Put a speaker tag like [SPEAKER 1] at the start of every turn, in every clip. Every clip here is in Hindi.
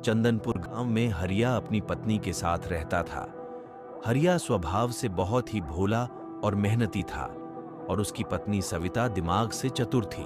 [SPEAKER 1] चंदनपुर गांव में हरिया अपनी पत्नी के साथ रहता था। हरिया स्वभाव से बहुत ही भोला और मेहनती था और उसकी पत्नी सविता दिमाग से चतुर थी।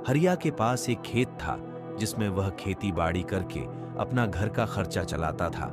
[SPEAKER 1] हरिया के पास एक खेत था जिसमें वह खेती बाड़ी करके अपना घर का खर्चा चलाता था।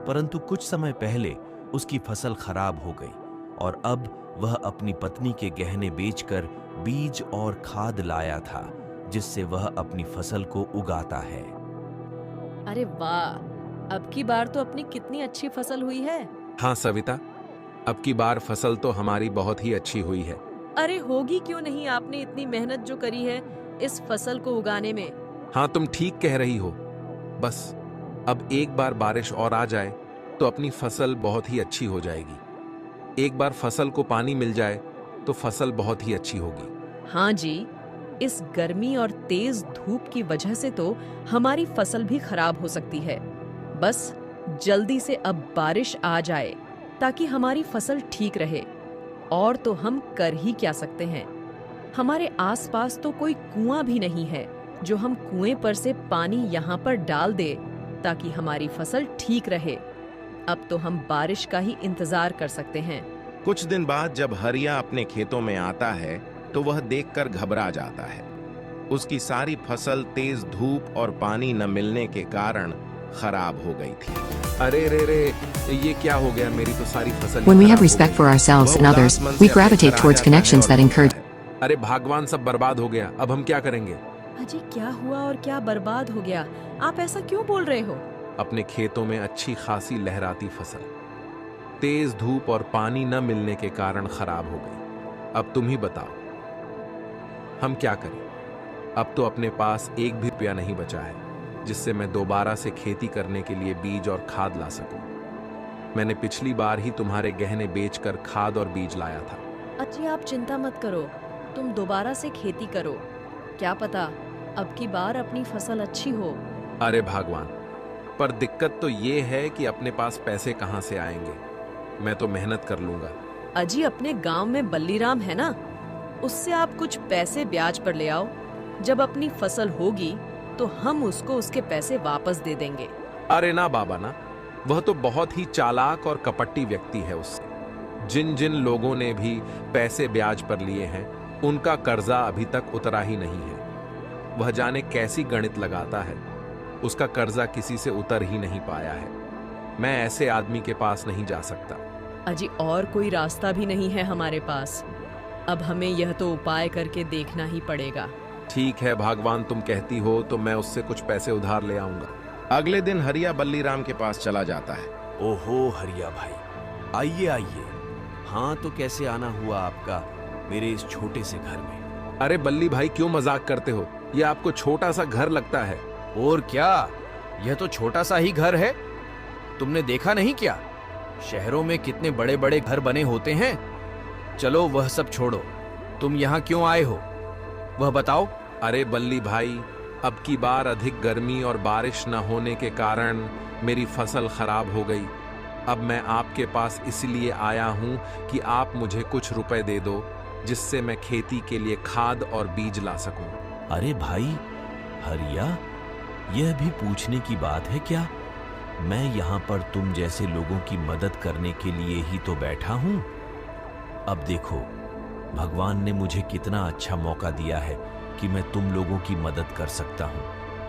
[SPEAKER 1] परंतु कुछ समय पहले उसकी फसल खराब हो गई और अब वह अपनी पत्नी के गहने बेचकर बीज और खाद लाया था, जिससे वह अपनी फसल को उगाता है।
[SPEAKER 2] अरे वाह, अब की बार तो अपनी कितनी अच्छी फसल हुई है।
[SPEAKER 3] हाँ सविता, अब की बार फसल तो हमारी बहुत ही अच्छी हुई है।
[SPEAKER 2] अरे होगी क्यों नहीं, आपने इतनी मेहनत जो करी है इस फसल को उगाने में।
[SPEAKER 3] हाँ तुम ठीक कह रही हो। बस अब एक बार बारिश और आ जाए तो अपनी फसल बहुत ही अच्छी हो जाएगी। एक बार फसल को पानी मिल जाए तो फसल बहुत ही अच्छी होगी।
[SPEAKER 2] हाँ जी, इस गर्मी और तेज धूप की वजह से तो हमारी फसल भी खराब हो सकती है। बस जल्दी से अब बारिश आ जाए ताकि हमारी फसल ठीक रहे। और तो हम कर ही क्या सकते हैं। हमारे आसपास तो कोई कुआं भी नहीं है जो हम कुएं पर से पानी यहाँ पर डाल दे ताकि हमारी फसल ठीक रहे। अब तो हम बारिश का ही इंतजार कर सकते हैं।
[SPEAKER 4] कुछ दिन बाद जब हरिया अपने खेतों में आता है तो वह देखकर घबरा जाता है। उसकी सारी फसल तेज धूप और पानी न मिलने के कारण खराब हो गई थी।
[SPEAKER 3] अरे रे रे, ये क्या हो गया, मेरी तो सारी फसल
[SPEAKER 5] When we have respect for ourselves and others, we gravitate towards connections that encourage.
[SPEAKER 3] अरे भगवान, सब बर्बाद हो गया, अब हम क्या करेंगे?
[SPEAKER 2] अजी क्या हुआ और क्या बर्बाद हो गया, आप ऐसा क्यों बोल रहे हो?
[SPEAKER 3] अपने खेतों में अच्छी खासी लहराती फसल तेज धूप और पानी न मिलने के कारण खराब हो गई। अब तुम ही बताओ हम क्या करें। अब तो अपने पास एक भी रुपया नहीं बचा है जिससे मैं दोबारा से खेती करने के लिए बीज और खाद ला सकूं। मैंने पिछली बार ही तुम्हारे गहने बेचकर खाद और बीज लाया था।
[SPEAKER 2] अजी आप चिंता मत करो, तुम दोबारा से खेती करो, क्या पता अब की बार अपनी फसल अच्छी हो।
[SPEAKER 3] अरे भगवान, पर दिक्कत तो ये है कि अपने पास पैसे कहाँ से आएंगे। मैं तो मेहनत कर लूंगा।
[SPEAKER 2] अजी अपने गांव में बल्लीराम है ना, उससे आप कुछ पैसे ब्याज पर ले आओ। जब अपनी फसल होगी तो हम उसको उसके पैसे वापस दे देंगे।
[SPEAKER 3] अरे ना बाबा ना, वह तो बहुत ही चालाक और कपटी व्यक्ति है। उससे जिन जिन लोगों ने भी पैसे ब्याज पर लिए हैं उनका कर्जा अभी तक उतरा ही नहीं है। वह जाने कैसी गणित लगाता है, उसका कर्जा किसी से उतर ही नहीं पाया है। मैं ऐसे आदमी के पास नहीं जा सकता।
[SPEAKER 2] अजी और कोई रास्ता भी नहीं है हमारे पास, अब हमें यह तो उपाय करके देखना ही पड़ेगा।
[SPEAKER 3] ठीक है भगवान, तुम कहती हो तो मैं उससे कुछ पैसे उधार ले आऊंगा।
[SPEAKER 4] अगले दिन हरिया बल्लीराम के पास चला जाता है।
[SPEAKER 1] ओहो हरिया भाई, आइए आइए। हाँ तो कैसे आना हुआ आपका मेरे इस छोटे से घर में?
[SPEAKER 3] अरे बल्ली भाई, क्यों मजाक करते हो? ये आपको छोटा सा घर लगता है।
[SPEAKER 1] और क्या, यह तो छोटा सा ही घर है। तुमने देखा नहीं क्या, शहरों में कितने बड़े बड़े घर बने होते हैं। चलो वह सब छोड़ो, तुम यहाँ क्यों आए हो वह बताओ।
[SPEAKER 3] अरे बल्ली भाई, अब की बार अधिक गर्मी और बारिश न होने के कारण मेरी फसल खराब हो गई। अब मैं आपके पास इसलिए आया हूँ कि आप मुझे कुछ रुपए दे दो जिससे मैं खेती के लिए खाद और बीज ला सकूं।
[SPEAKER 1] अरे भाई हरिया, यह भी पूछने की बात है क्या? मैं यहाँ पर तुम जैसे लोगों की मदद करने के लिए ही तो बैठा हूँ। अब देखो, भगवान ने मुझे कितना अच्छा मौका दिया है कि मैं तुम लोगों की मदद कर सकता हूँ।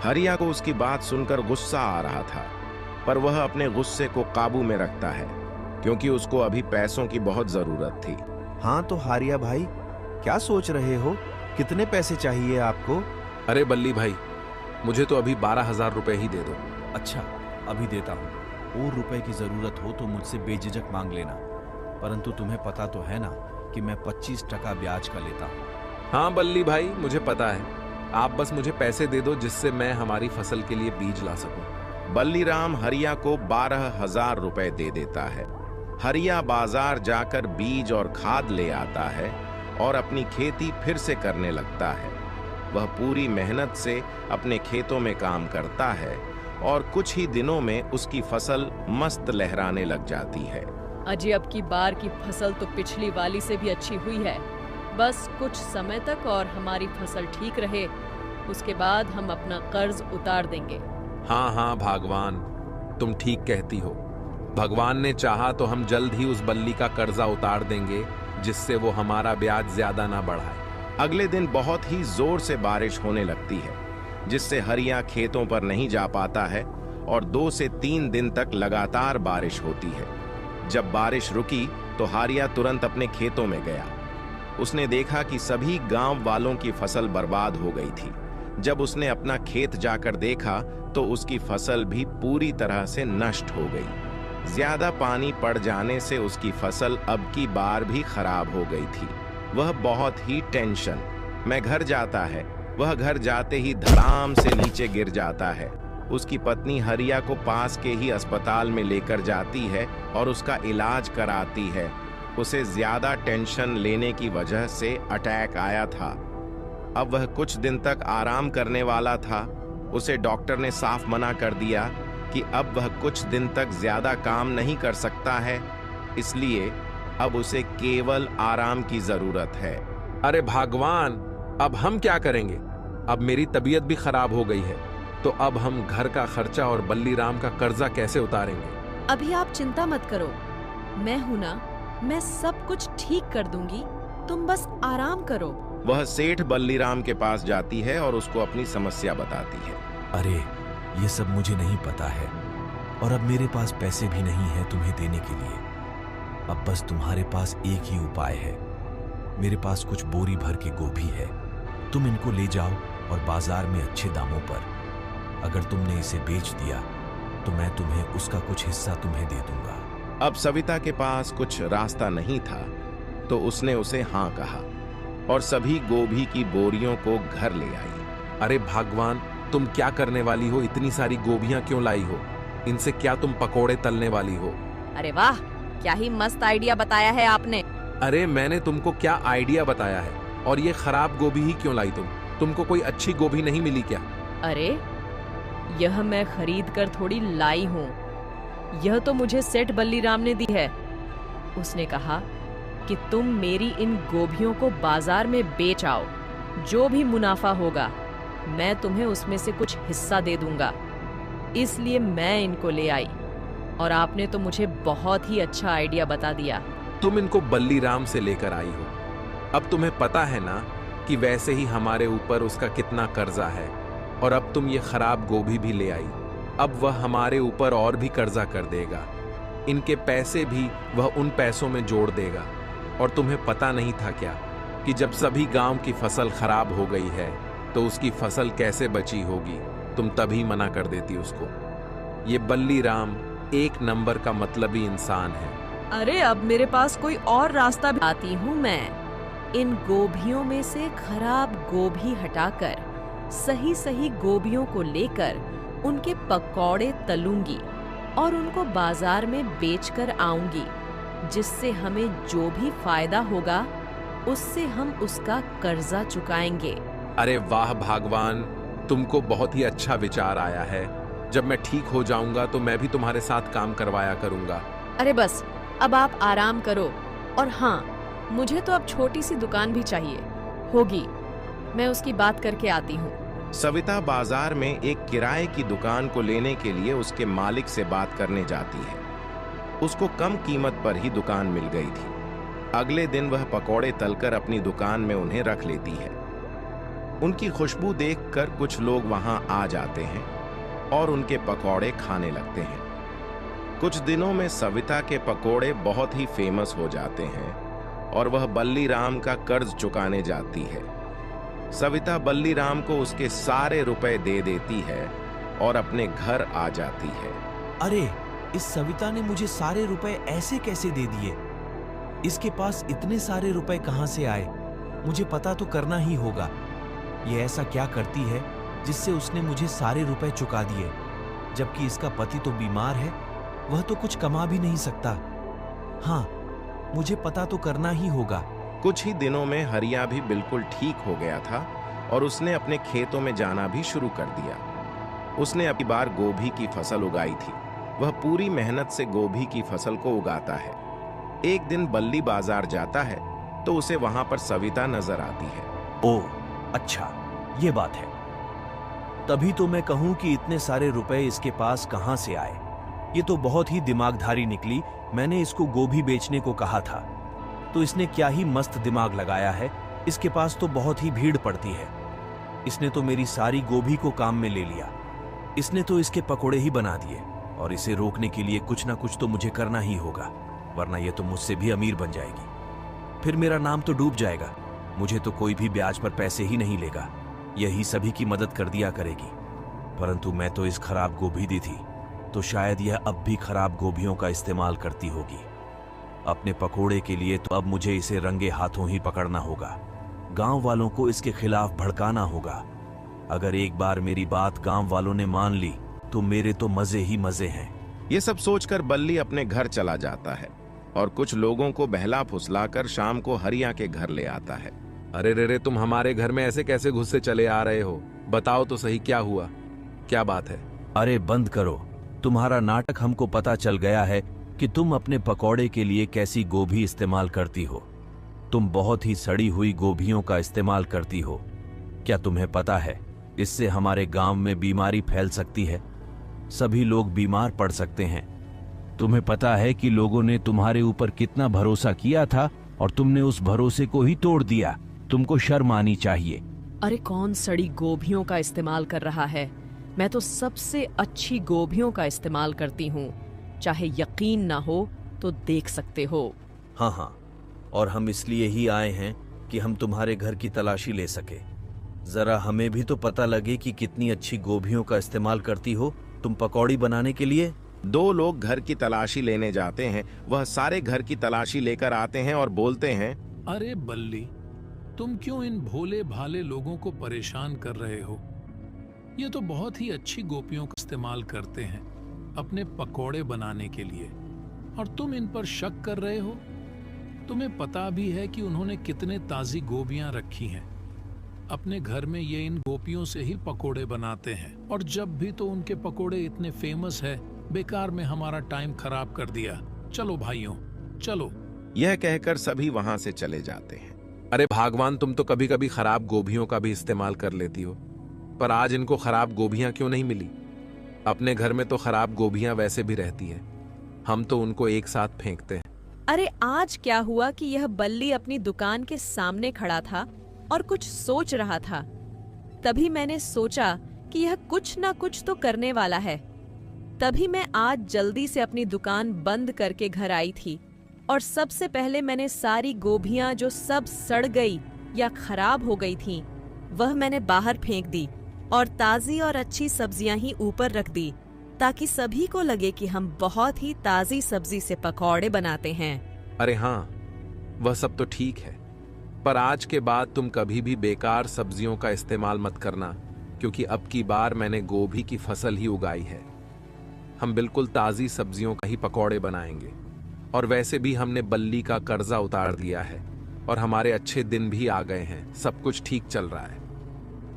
[SPEAKER 4] हरिया को उसकी बात सुनकर गुस्सा आ रहा था, पर वह अपने गुस्से को काबू में रखता है क्योंकि उसको अभी पैसों की बहुत जरूरत थी।
[SPEAKER 6] हाँ तो हारिया भाई, क्या सोच रहे हो? कितने पैसे चाहिए आपको?
[SPEAKER 3] अरे बल्ली भाई, मुझे तो अभी 12,000 रुपए ही दे दो।
[SPEAKER 1] अच्छा, अभी देता हूँ। और रुपए की जरूरत हो तो मुझसे बेझिझक मांग लेना, परंतु तुम्हें पता तो है ना कि मैं 25% ब्याज का लेता हूँ।
[SPEAKER 3] हाँ बल्ली भाई, मुझे पता है। आप बस मुझे पैसे दे दो जिससे मैं हमारी फसल के लिए बीज ला सकूं।
[SPEAKER 4] बल्लीराम हरिया को 12,000 रुपए दे देता है। हरिया बाजार जाकर बीज और खाद ले आता है और अपनी खेती फिर से करने लगता है। वह पूरी मेहनत से अपने खेतों में काम करता है और कुछ ही दिनों में उसकी फसल मस्त लहराने लग जाती है।
[SPEAKER 2] अजी अब की बार की फसल तो पिछली वाली से भी अच्छी हुई है। बस कुछ समय तक और हमारी फसल ठीक रहे, उसके बाद हम अपना कर्ज उतार देंगे।
[SPEAKER 3] हाँ हाँ भगवान, तुम ठीक कहती हो। भगवान ने चाहा तो हम जल्द ही उस बल्ली का कर्जा उतार देंगे, जिससे वो हमारा ब्याज ज्यादा ना बढ़ाए।
[SPEAKER 4] अगले दिन बहुत ही जोर से बारिश होने लगती है, जिससे हरिया खेतों पर नहीं जा पाता है और 2 से 3 दिन तक लगातार बारिश होती है। जब बारिश रुकी तो हारिया तुरंत अपने खेतों में गया। उसने देखा कि सभी गांव वालों की फसल बर्बाद हो गई थी। जब उसने अपना खेत जाकर देखा तो उसकी फसल भी पूरी तरह से नष्ट हो गई। ज्यादा पानी पड़ जाने से उसकी फसल अब की बार भी खराब हो गई थी। वह बहुत ही टेंशन में घर जाता है। वह घर जाते ही धड़ाम से नीचे गिर जाता है। उसकी पत्नी हरिया को पास के ही अस्पताल में लेकर जाती है और उसका इलाज कराती है। उसे ज्यादा टेंशन लेने की वजह से अटैक आया था। अब वह कुछ दिन तक आराम करने वाला था। उसे डॉक्टर ने साफ मना कर दिया कि अब वह कुछ दिन तक ज्यादा काम नहीं कर सकता है, इसलिए अब उसे केवल आराम की जरूरत है।
[SPEAKER 3] अरे भगवान, अब हम क्या करेंगे? अब मेरी तबीयत भी खराब हो गई है, तो अब हम घर का खर्चा और बल्ली राम का कर्जा कैसे उतारेंगे?
[SPEAKER 2] अभी आप चिंता मत करो, मैं हूं ना, मैं सब कुछ ठीक कर दूंगी, तुम बस आराम करो।
[SPEAKER 4] वह सेठ बल्लीराम के पास जाती है और उसको अपनी समस्या बताती है।
[SPEAKER 1] अरे ये सब मुझे नहीं पता है और अब मेरे पास पैसे भी नहीं है तुम्हें देने के लिए। अब बस तुम्हारे पास एक ही उपाय है। मेरे पास कुछ बोरी भर के गोभी है, तुम इनको ले जाओ और बाजार में अच्छे दामों पर, अगर तुमने इसे बेच दिया तो मैं तुम्हें उसका कुछ हिस्सा तुम्हें दे दूंगा।
[SPEAKER 4] अब सविता के पास कुछ रास्ता नहीं था, तो उसने उसे हाँ कहा और सभी गोभी की बोरियों को घर ले आई।
[SPEAKER 3] अरे भगवान, तुम क्या करने वाली हो? इतनी सारी गोभियां क्यों लाई हो? इनसे क्या तुम पकोड़े तलने वाली हो?
[SPEAKER 2] अरे वाह, क्या ही मस्त आइडिया बताया है आपने।
[SPEAKER 3] अरे मैंने तुमको क्या आइडिया बताया है? और ये खराब गोभी ही क्यों लाई तुम? तुमको कोई अच्छी गोभी नहीं मिली क्या?
[SPEAKER 2] अरे यह मैं खरीद कर थोड़ी लाई हूँ, यह तो मुझे सेठ बल्लीराम ने दी है। उसने कहा कि तुम मेरी इन गोभियों को बाजार में बेच आओ, जो भी मुनाफा होगा मैं तुम्हें उसमें से कुछ हिस्सा दे दूंगा, इसलिए मैं इनको ले आई। और आपने तो मुझे बहुत ही अच्छा आइडिया बता दिया।
[SPEAKER 3] तुम इनको बल्लीराम से लेकर आई हो। अब तुम्हें पता है ना कि वैसे ही हमारे ऊपर उसका कितना कर्जा है, और अब तुम ये खराब गोभी भी ले आई। अब वह हमारे ऊपर और भी कर्जा कर देगा। इनके पैसे भी वह उन पैसों में जोड़ देगा। और तुम्हें पता नहीं था क्या कि जब सभी गांव की फसल खराब हो गई है तो उसकी फसल कैसे बची होगी? तुम तभी मना कर देती उसको। ये बल्लीराम एक नंबर का मतलबी इंसान है।
[SPEAKER 2] अरे अब मेरे पास कोई और रास्ता भी आती हूँ मैं। इन गोभियों में से खराब गोभी हटाकर सही सही गोभियों को लेकर उनके पकौड़े तलूंगी और उनको बाजार में बेचकर आऊंगी, जिससे हमें जो भी फायदा होगा उससे हम उसका कर्जा चुकाएंगे।
[SPEAKER 3] अरे वाह भगवान, तुमको बहुत ही अच्छा विचार आया है। जब मैं ठीक हो जाऊंगा तो मैं भी तुम्हारे साथ काम करवाया करूंगा।
[SPEAKER 2] अरे बस अब आप आराम करो। और हाँ, मुझे तो अब छोटी सी दुकान भी चाहिए होगी, मैं उसकी बात करके आती हूँ।
[SPEAKER 4] सविता बाजार में एक किराए की दुकान को लेने के लिए उसके मालिक से बात करने जाती है। उसको कम कीमत पर ही दुकान मिल गई थी। अगले दिन वह पकौड़े तलकर अपनी दुकान में उन्हें रख लेती है। उनकी खुशबू देखकर कुछ लोग वहां आ जाते हैं और उनके पकौड़े खाने लगते हैं। कुछ दिनों में सविता के पकौड़े बहुत ही फेमस हो जाते हैं और वह बल्लीराम का कर्ज चुकाने जाती है। सविता बल्लीराम को उसके सारे रुपए दे देती है और अपने घर आ जाती है।
[SPEAKER 1] अरे इस सविता ने मुझे सारे रुपए ऐसे कैसे दे दिए? इसके पास इतने सारे रुपए कहां से आए? मुझे पता तो करना ही होगा। ये ऐसा क्या करती है जिससे उसने मुझे सारे रुपए चुका दिए, जबकि इसका पति तो बीमार है, वह तो कुछ कमा भी नहीं सकता। हाँ, मुझे पता तो करना ही होगा।
[SPEAKER 4] कुछ ही दिनों में हरिया भी बिल्कुल ठीक हो गया था और उसने अपने खेतों में जाना भी शुरू कर दिया। उसने अपनी बार गोभी की फसल उगाई थी। वह पूरी मेहनत से गोभी की फसल को उगाता है। एक दिन बल्ली बाजार जाता है तो उसे वहां पर सविता नजर आती है।
[SPEAKER 1] ओह अच्छा, ये बात है। तभी तो मैं कहूं कि इतने सारे रुपए इसके पास कहां से आए। ये तो बहुत ही दिमागधारी निकली। मैंने इसको गोभी बेचने को कहा था तो इसने क्या ही मस्त दिमाग लगाया है। इसके पास तो बहुत ही भीड़ पड़ती है। इसने तो मेरी सारी गोभी को काम में ले लिया। इसने तो इसके पकोड़े ही बना दिए और इसे रोकने के लिए कुछ ना कुछ तो मुझे करना ही होगा, वरना ये तो मुझसे भी अमीर बन जाएगी। फिर मेरा नाम तो डूब जाएगा। मुझे तो कोई भी ब्याज पर पैसे ही नहीं लेगा। यही सभी की मदद कर दिया करेगी। परंतु मैं तो इस खराब गोभी दी थी, तो शायद यह अब भी खराब गोभियों का इस्तेमाल करती होगी। अपने पकोड़े के लिए तो अब मुझे इसे रंगे हाथों ही पकड़ना होगा। गांव वालों को इसके खिलाफ भड़काना होगा। अगर एक बार मेरी बात गांव वालों ने मान ली तो मेरे तो मजे ही मजे हैं।
[SPEAKER 4] ये सब सोचकर बल्ली अपने घर चला जाता है और कुछ लोगों को बहला फुसलाकर शाम को हरिया के घर ले आता है।
[SPEAKER 3] अरे रे, तुम हमारे घर में ऐसे कैसे घुससे चले आ रहे हो? बताओ तो सही, क्या हुआ, क्या बात है?
[SPEAKER 1] अरे बंद करो, तुम्हारा नाटक। हमको पता चल गया है कि तुम अपने पकौड़े के लिए कैसी गोभी इस्तेमाल करती हो। तुम बहुत ही सड़ी हुई गोभियों का इस्तेमाल करती हो। क्या तुम्हें पता है इससे हमारे गांव में बीमारी फैल सकती है? सभी लोग बीमार पड़ सकते हैं। तुम्हें पता है कि लोगों ने तुम्हारे ऊपर कितना भरोसा किया था और तुमने उस भरोसे को ही तोड़ दिया। तुमको शर्म आनी चाहिए।
[SPEAKER 2] अरे कौन सड़ी गोभियों का इस्तेमाल कर रहा है? मैं तो सबसे अच्छी गोभियों का इस्तेमाल करती हूँ। चाहे यकीन ना हो तो देख सकते हो।
[SPEAKER 1] हाँ, और हम इसलिए ही आए हैं कि हम तुम्हारे घर की तलाशी ले सके। जरा हमें भी तो पता लगे कि कितनी अच्छी गोभियों का इस्तेमाल करती हो तुम पकौड़ी बनाने के लिए।
[SPEAKER 4] दो लोग घर की तलाशी लेने जाते हैं। वह सारे घर की तलाशी लेकर आते हैं और बोलते हैं,
[SPEAKER 7] अरे बल्ली, तुम क्यों इन भोले भाले लोगों को परेशान कर रहे हो? ये तो बहुत ही अच्छी गोपियों का इस्तेमाल करते हैं अपने पकोड़े बनाने के लिए, और तुम इन पर शक कर रहे हो? तुम्हें पता भी है कि उन्होंने कितने ताजी गोभियां रखी हैं। अपने घर में ये इन गोपियों से ही पकोड़े बनाते हैं, और जब भी तो उनके पकोड़े इतने फेमस है, बेकार में हमारा टाइम खराब कर दिया। चलो भाइयों, चलो।
[SPEAKER 4] यह कहकर सभी वहां से चले जाते हैं।
[SPEAKER 3] अरे भगवान, तुम तो कभी कभी खराब गोभियों का भी इस्तेमाल कर लेती हो, पर आज इनको खराब गोभियां क्यों नहीं मिली? अपने घर में तो खराब गोभियां वैसे भी रहती हैं, हम तो उनको एक साथ फेंकते हैं।
[SPEAKER 2] अरे आज क्या हुआ कि यह बल्ली अपनी दुकान के सामने खड़ा था और कुछ सोच रहा था। तभी मैंने सोचा कि यह कुछ ना कुछ तो करने वाला है। तभी मैं आज जल्दी से अपनी दुकान बंद करके घर आई थी और सबसे पहले मैंने सारी गोभियां जो सब सड़ गई या खराब हो गई थीं, वह मैंने बाहर फेंक दी और ताजी और अच्छी सब्जियां ही ऊपर रख दी, ताकि सभी को लगे कि हम बहुत ही ताजी सब्जी से पकौड़े बनाते हैं।
[SPEAKER 3] अरे हाँ, वह सब तो ठीक है, पर आज के बाद तुम कभी भी बेकार सब्जियों का इस्तेमाल मत करना, क्योंकि अब की बार मैंने गोभी की फसल ही उगाई है। हम बिल्कुल ताजी सब्जियों का ही पकौड़े बनाएंगे, और वैसे भी हमने बल्ली का कर्जा उतार दिया है और हमारे अच्छे दिन भी आ गए हैं। सब कुछ ठीक चल रहा है।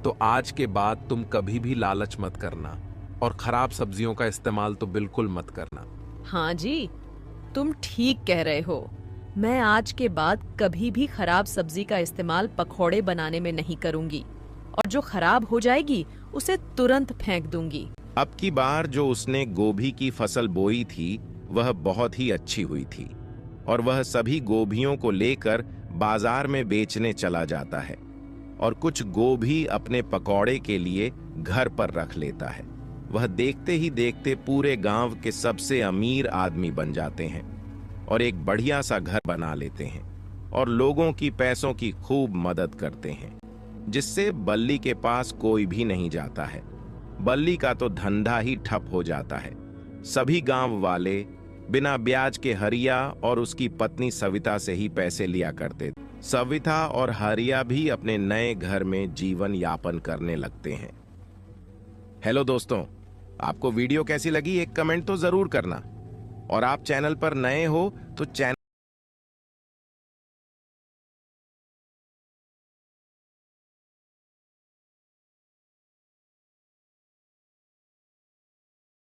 [SPEAKER 3] तो आज के बाद तुम कभी भी लालच मत करना और खराब सब्जियों का इस्तेमाल तो बिल्कुल मत करना।
[SPEAKER 2] हाँ जी, तुम ठीक कह रहे हो। मैं आज के बाद कभी भी खराब सब्जी का इस्तेमाल पकौड़े बनाने में नहीं करूंगी, और जो खराब हो जाएगी उसे तुरंत फेंक दूंगी।
[SPEAKER 4] अब की बार जो उसने गोभी की फसल बोई थी वह बहुत ही अच्छी हुई थी, और वह सभी गोभियों को लेकर बाजार में बेचने चला जाता है और कुछ गोभी अपने पकौड़े के लिए घर पर रख लेता है। वह देखते ही देखते पूरे गांव के सबसे अमीर आदमी बन जाते हैं और एक बढ़िया सा घर बना लेते हैं और लोगों की पैसों की खूब मदद करते हैं, जिससे बल्ली के पास कोई भी नहीं जाता है। बल्ली का तो धंधा ही ठप हो जाता है। सभी गांव वाले बिना ब्याज के हरिया और उसकी पत्नी सविता से ही पैसे लिया करते थे। सविता और हरिया भी अपने नए घर में जीवन यापन करने लगते हैं। हेलो दोस्तों, आपको वीडियो कैसी लगी एक कमेंट तो जरूर करना, और आप चैनल पर नए हो तो चैनल